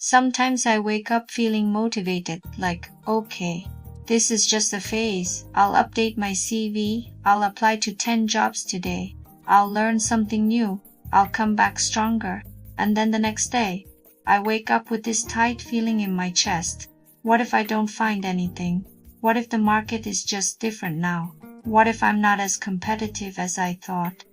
Sometimes I wake up feeling motivated, like, okay, this is just a phase. I'll update my CV, I'll apply to 10 jobs today, I'll learn something new, I'll come back stronger. And then the next day, I wake up with this tight feeling in my chest. What if I don't find anything? What if the market is just different now? What if I'm not as competitive as I thought?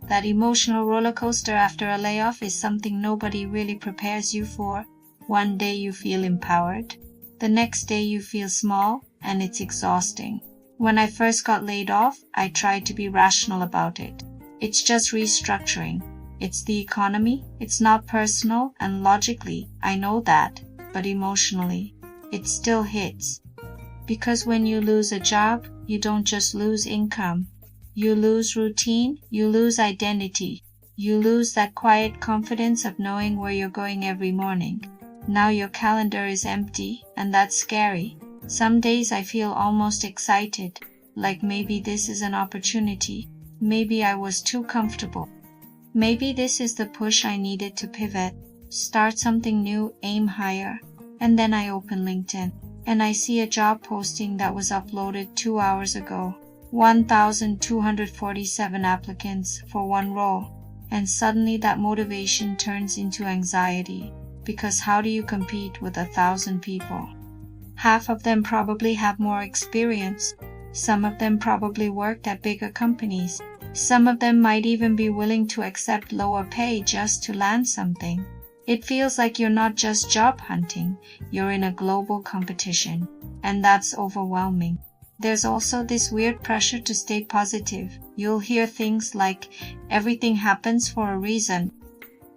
That emotional roller coaster after a layoff is something nobody really prepares you for. One day you feel empowered. The next day you feel small, and it's exhausting. When I first got laid off, I tried to be rational about it. It's just restructuring. It's the economy. It's not personal, and logically, I know that, but emotionally, it still hits. Because when you lose a job, you don't just lose income. You lose routine, you lose identity. You lose that quiet confidence of knowing where you're going every morning. Now your calendar is empty, and that's scary. Some days I feel almost excited, like maybe this is an opportunity. Maybe I was too comfortable. Maybe this is the push I needed to pivot, start something new, aim higher. And then I open LinkedIn, and I see a job posting that was uploaded 2 hours ago. 1,247 applicants for one role. And suddenly that motivation turns into anxiety. Because how do you compete with 1,000 people? Half of them probably have more experience. Some of them probably worked at bigger companies. Some of them might even be willing to accept lower pay just to land something. It feels like you're not just job hunting, you're in a global competition. And that's overwhelming. There's also this weird pressure to stay positive. You'll hear things like, everything happens for a reason.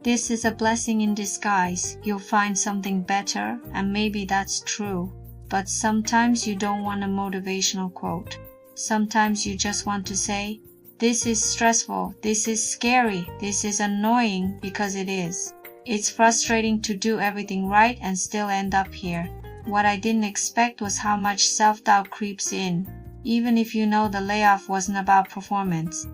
This is a blessing in disguise. You'll find something better, and maybe that's true. But sometimes you don't want a motivational quote. Sometimes you just want to say, this is stressful, this is scary, this is annoying, because it is. It's frustrating to do everything right and still end up here. What I didn't expect was how much self-doubt creeps in. Even if you know the layoff wasn't about performance,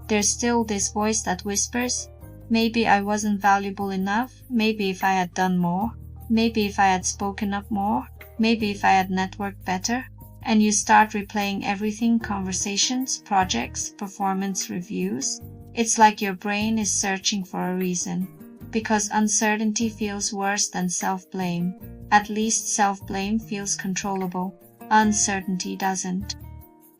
there's still this voice that whispers, maybe I wasn't valuable enough, maybe if I had done more, maybe if I had spoken up more, maybe if I had networked better. And you start replaying everything, conversations, projects, performance reviews. It's like your brain is searching for a reason. Because uncertainty feels worse than self-blame. At least self-blame feels controllable. Uncertainty doesn't.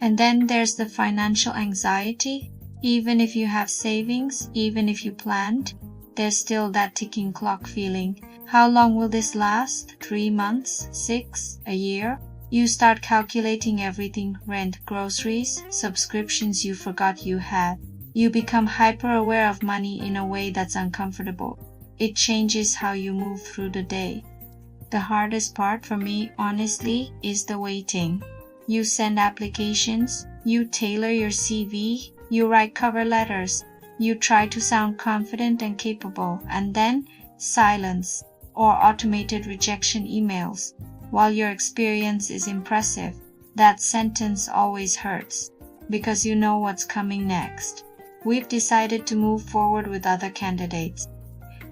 And then there's the financial anxiety. Even if you have savings, even if you planned, there's still that ticking clock feeling. How long will this last? 3 months? 6? A year? You start calculating everything, rent, groceries, subscriptions you forgot you had. You become hyper-aware of money in a way that's uncomfortable. It changes how you move through the day. The hardest part for me, honestly, is the waiting. You send applications, you tailor your CV, you write cover letters, you try to sound confident and capable, and then silence or automated rejection emails. While your experience is impressive, that sentence always hurts, because you know what's coming next. We've decided to move forward with other candidates.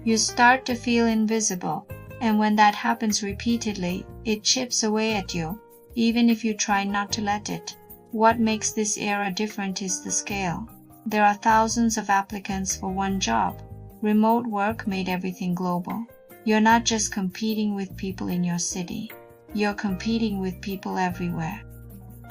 You start to feel invisible, and when that happens repeatedly, it chips away at you, even if you try not to let it. What makes this era different is the scale. There are thousands of applicants for one job. Remote work made everything global. You're not just competing with people in your city. You're competing with people everywhere.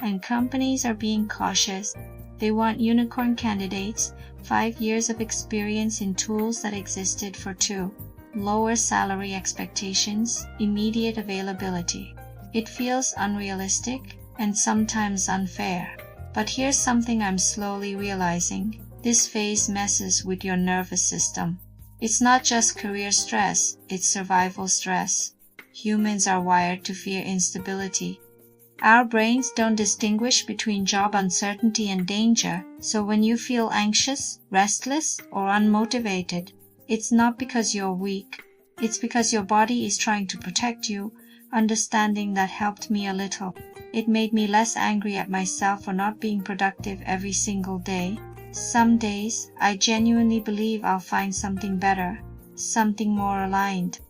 And companies are being cautious. They want unicorn candidates, 5 years of experience in tools that existed for 2, lower salary expectations, immediate availability. It feels unrealistic and sometimes unfair. But here's something I'm slowly realizing. This phase messes with your nervous system. It's not just career stress, it's survival stress. Humans are wired to fear instability. Our brains don't distinguish between job uncertainty and danger, so when you feel anxious, restless, or unmotivated, it's not because you're weak. It's because your body is trying to protect you. Understanding that helped me a little. It made me less angry at myself for not being productive every single day. Some days, I genuinely believe I'll find something better, something more aligned.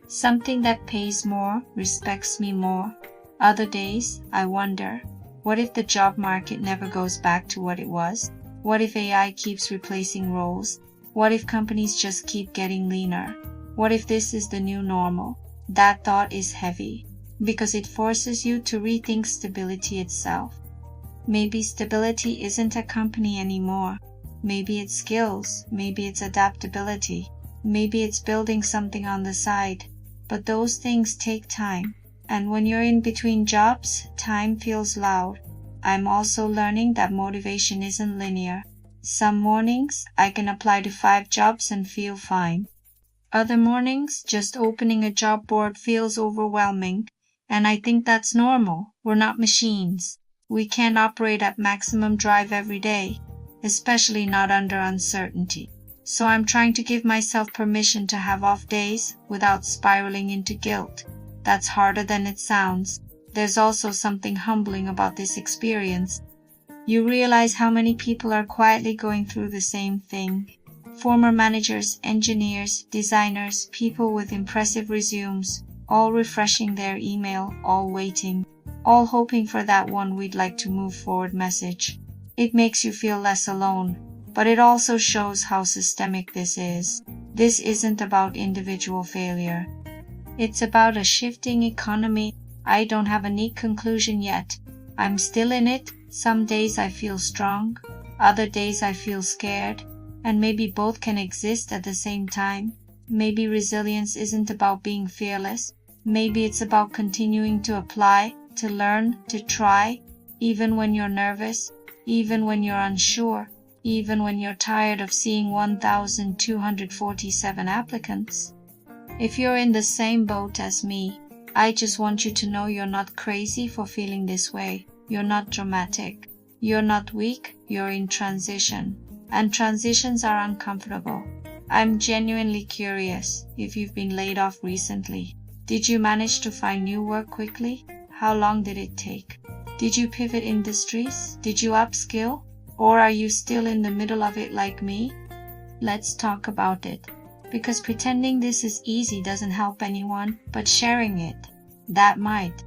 Something that pays more, respects me more. Other days, I wonder, what if the job market never goes back to what it was? What if AI keeps replacing roles? What if companies just keep getting leaner? What if this is the new normal? That thought is heavy, because it forces you to rethink stability itself. Maybe stability isn't a company anymore. Maybe it's skills, maybe it's adaptability, maybe it's building something on the side. But those things take time. And when you're in between jobs, time feels loud. I'm also learning that motivation isn't linear. Some mornings, I can apply to 5 jobs and feel fine. Other mornings, just opening a job board feels overwhelming. And I think that's normal. We're not machines. We can't operate at maximum drive every day, especially not under uncertainty. So I'm trying to give myself permission to have off days without spiraling into guilt. That's harder than it sounds. There's also something humbling about this experience. You realize how many people are quietly going through the same thing. Former managers, engineers, designers, people with impressive resumes, all refreshing their email, all waiting, all hoping for that one "we'd like to move forward" message. It makes you feel less alone, but it also shows how systemic this is. This isn't about individual failure. It's about a shifting economy. I don't have a neat conclusion yet. I'm still in it. Some days I feel strong, other days I feel scared, and maybe both can exist at the same time. Maybe resilience isn't about being fearless. Maybe it's about continuing to apply, to learn, to try, even when you're nervous, even when you're unsure, even when you're tired of seeing 1,247 applicants. If you're in the same boat as me, I just want you to know you're not crazy for feeling this way. You're not dramatic. You're not weak. You're in transition. And transitions are uncomfortable. I'm genuinely curious if you've been laid off recently. Did you manage to find new work quickly? How long did it take? Did you pivot industries? Did you upskill? Or are you still in the middle of it like me? Let's talk about it. Because pretending this is easy doesn't help anyone, but sharing it, that might.